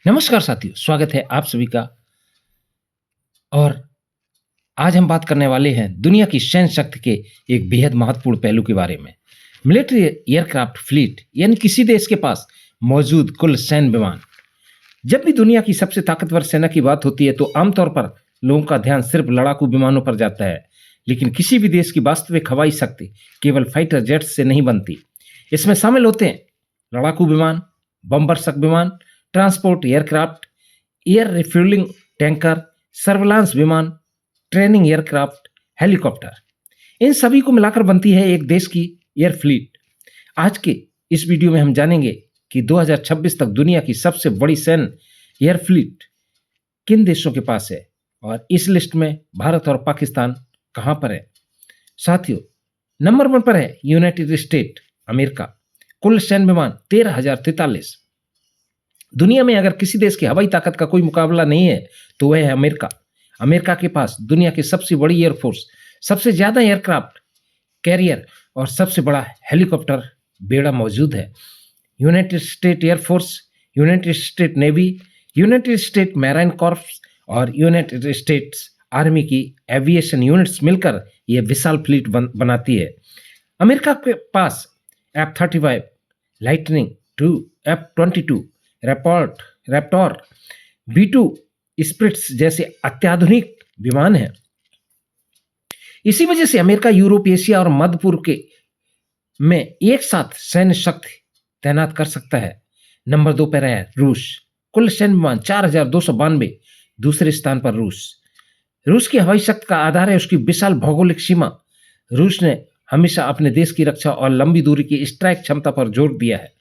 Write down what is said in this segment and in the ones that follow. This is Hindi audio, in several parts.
नमस्कार साथियों, स्वागत है आप सभी का। और आज हम बात करने वाले हैं दुनिया की सैन्य शक्ति के एक बेहद महत्वपूर्ण पहलू के बारे में। मिलिट्री एयरक्राफ्ट फ्लीट यानी किसी देश के पास मौजूद कुल सैन्य विमान। जब भी दुनिया की सबसे ताकतवर सेना की बात होती है तो आमतौर पर लोगों का ध्यान सिर्फ लड़ाकू विमानों पर जाता है, लेकिन किसी भी देश की वास्तविक हवाई शक्ति केवल फाइटर जेट्स से नहीं बनती। इसमें शामिल होते हैं लड़ाकू विमान, बम्बरसक विमान, transport aircraft, air refuelling tanker, surveillance विमान, ट्रेनिंग एयरक्राफ्ट, हेलीकॉप्टर। इन सभी को मिलाकर बनती है एक देश की एयर फ्लीट। आज के इस वीडियो में हम जानेंगे कि 2026 तक दुनिया की सबसे बड़ी सैन्य एयर फ्लीट किन देशों के पास है और इस लिस्ट में भारत और पाकिस्तान कहां पर है। साथियों, नंबर 1 पर है यूनाइटेड स्टेट अमेरिका। कुल सैन्य विमान 13,043। दुनिया में अगर किसी देश की हवाई ताकत का कोई मुकाबला नहीं है तो वह है अमेरिका। अमेरिका के पास दुनिया की सबसे बड़ी एयरफोर्स, सबसे ज्यादा एयरक्राफ्ट कैरियर और सबसे बड़ा हेलीकॉप्टर बेड़ा मौजूद है। United State Air Force, United State Navy, United State Marine Corps और यूनाइटेड स्टेट्स आर्मी की एविएशन यूनिट्स मिलकर यह विशाल फ्लीट बनाती है। अमेरिका के पास F-35, Lightning II, F-22, Raptor, B-2 Spirits जैसे अत्याधुनिक विमान हैं। इसी वजह से अमेरिका यूरोप, एशिया और मध्य पूर्व के में एक साथ सैन्य शक्ति तैनात कर सकता है। नंबर 2 पर है रूस। कुल सैन्य विमान 4,292। दूसरे स्थान पर रूस की हवाई शक्ति का आधार है उसकी विशाल भौगोलिक सीमा। रूस ने हमेशा अपने देश की रक्षा और लंबी दूरी की स्ट्राइक क्षमता पर जोर दिया है।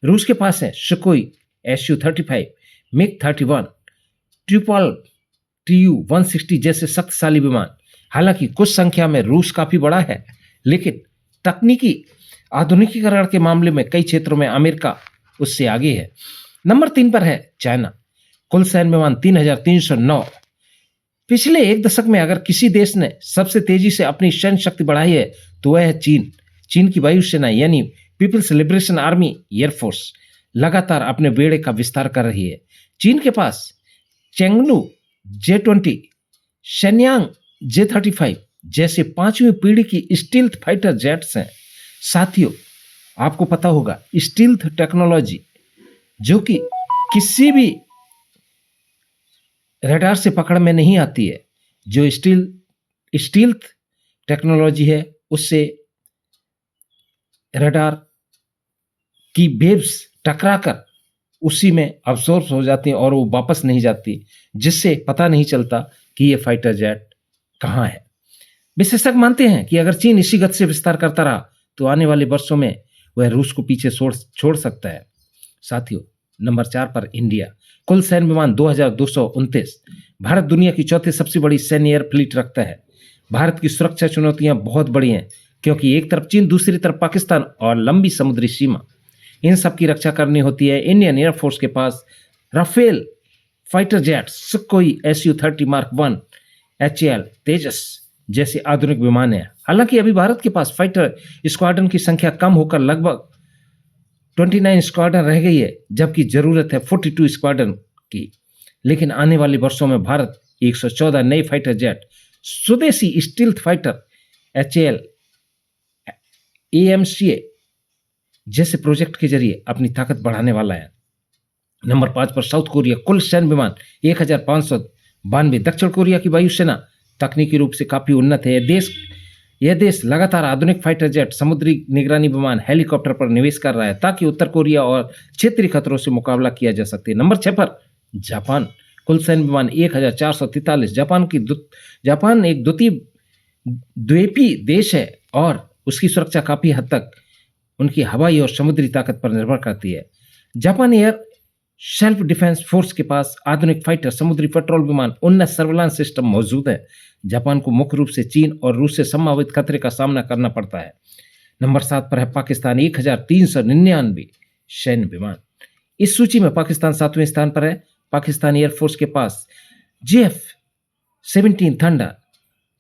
रूस के पास है सुखोई Su-35, मिग-31, ट्यूपॉल Tu-160 जैसे शक्तिशाली विमान। हालांकि कुछ संख्या में रूस काफी बड़ा है, लेकिन तकनीकी आधुनिकीकरण के मामले में कई क्षेत्रों में अमेरिका उससे आगे है। नंबर 3 पर है चाइना। कुल सैन्य विमान 3,309। पिछले एक दशक में अगर किसी देश ने सबसे तेजी से अपनी सैन्य शक्ति बढ़ाई है तो वह है चीन। चीन की वायुसेना यानी पीपल्स लिबरेशन आर्मी एयरफोर्स लगातार अपने बेड़े का विस्तार कर रही है। चीन के पास चेंगडू J-20, शेन्यांग J-35 जैसे 5वीं पीढ़ी की स्टील्थ फाइटर जेट्स हैं। साथियों, आपको पता होगा स्टील्थ टेक्नोलॉजी जो कि किसी भी रडार से पकड़ में नहीं आती है। जो स्टील्थ टेक्नोलॉजी है उससे रडार की वेव्स टकराकर उसी में अब्सॉर्ब हो जाती हैं और वो वापस नहीं जाती, जिससे पता नहीं चलता कि ये फाइटर जेट कहाँ है। विशेषज्ञ मानते हैं कि अगर चीन इसी गति से विस्तार करता रहा तो आने वाले वर्षों में वह रूस को पीछे छोड़ सकता है। साथियों, नंबर 4 पर इंडिया। कुल सैन्य विमान 2,229। भारत दुनिया की चौथी सबसे बड़ी सैन्य एयर फ्लीट रखता है। भारत की सुरक्षा चुनौतियां बहुत बड़ी हैं, क्योंकि एक तरफ चीन, दूसरी तरफ पाकिस्तान और लंबी समुद्री सीमा। इन सब की रक्षा करनी होती है। इंडियन एयरफोर्स के पास Rafale fighter jet, Sukhoi Su-30 Mark 1, HAL, Tejas जैसे आधुनिक विमान हैं। हालांकि अभी भारत के पास फाइटर स्क्वाड्रन की संख्या कम होकर लगभग 29 स्क्वाड्रन रह गई है, जबकि जरूरत है 42 स्क्वाड्रन की। लेकिन आने वाले वर्षों में भारत 114 नए फाइटर जेट, स्वदेशी स्टील्थ फाइटर HAL, AMCA जैसे प्रोजेक्ट के जरिए अपनी ताकत बढ़ाने वाला है। नंबर 5 पर साउथ कोरिया। कुल सैन्य विमान 1,592। दक्षिण कोरिया की वायुसेना तकनीकी रूप से काफी उन्नत है। यह देश लगातार आधुनिक फाइटर जेट, समुद्री निगरानी विमान, हेलीकॉप्टर पर निवेश कर रहा है ताकि उत्तर कोरिया और क्षेत्रीय खतरों से मुकाबला किया जा सके। नंबर 6 पर जापान। कुल सैन्य विमान 1,443। जापान एक द्वीपीय देश है और उसकी सुरक्षा काफी हद तक उनकी हवाई और समुद्री ताकत पर निर्भर करती है। Japan air self defence force के पास आधुनिक फाइटर, समुद्री पेट्रोल विमान, उन्नत सर्विलांस सिस्टम मौजूद है। जापान को मुख्य रूप से चीन और रूस से संभावित खतरे का सामना करना पड़ता है। नंबर 7 पर है पाकिस्तान। 1,399 सैन्य विमान। इस सूची में पाकिस्तान 7वें स्थान पर है। पाकिस्तान एयरफोर्स के पास JF-17 थंडर,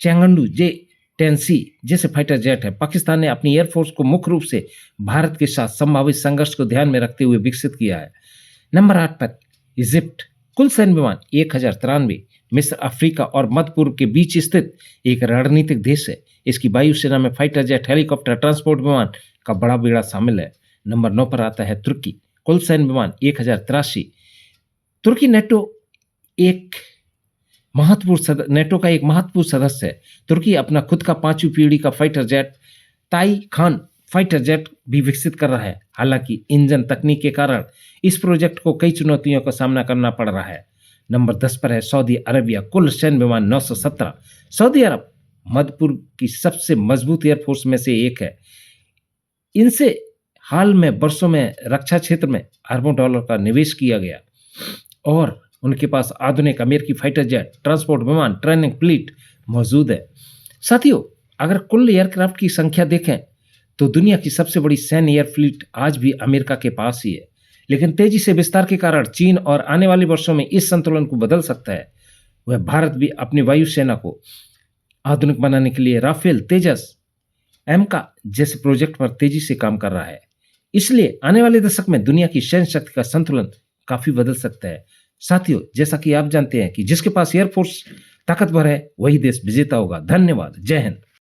चेंगडू J-10C जैसे फाइटर जेट है। पाकिस्तान ने अपनी एयरफोर्स को मुख्य रूप से भारत के साथ संभावित संघर्ष को ध्यान में रखते हुए विकसित किया है। नंबर 8 पर इजिप्ट कुल सैन्य विमान 1093। मिस्र अफ्रीका और मध्य पूर्व के बीच स्थित एक रणनीतिक देश है। इसकी वायुसेना में फाइटर जेट, हेलीकॉप्टर, ट्रांसपोर्ट विमान का बड़ा बेड़ा शामिल है। नंबर 9 पर आता है तुर्की, कुल सैन्य विमान 1083। तुर्की नेटो का एक महत्वपूर्ण सदस्य है। तुर्की अपना खुद का 5वीं पीढ़ी का फाइटर जेट ताई खान फाइटर जेट भी विकसित कर रहा है। हालांकि इंजन तकनीक के कारण इस प्रोजेक्ट को कई चुनौतियों का सामना करना पड़ रहा है। नंबर 10 पर है सऊदी अरबिया, कुल सैन्य विमान 917। सऊदी अरब मध्य पूर्व की सबसे मजबूत एयरफोर्स में से एक है। इनसे हाल में वर्षों में रक्षा क्षेत्र में अरबों डॉलर का निवेश किया गया और उनके पास आधुनिक अमेरिकी फाइटर जेट, ट्रांसपोर्ट विमान, ट्रेनिंग फ्लीट मौजूद है। साथियों, अगर कुल एयरक्राफ्ट की संख्या देखें तो दुनिया की सबसे बड़ी सैन्य एयर फ्लीट आज भी अमेरिका के पास ही है, लेकिन तेजी से विस्तार के कारण चीन और आने वाले वर्षों में इस संतुलन को बदल सकता है। वह भारत भी अपनी वायुसेना को आधुनिक बनाने के लिए राफेल, तेजस, एमका जैसे प्रोजेक्ट पर तेजी से काम कर रहा है। इसलिए आने वाले दशक में दुनिया की सैन्य शक्ति का संतुलन काफी बदल सकता है। साथियों, जैसा कि आप जानते हैं कि जिसके पास एयरफोर्स ताकतवर है वही देश विजेता होगा। धन्यवाद। जय हिंद।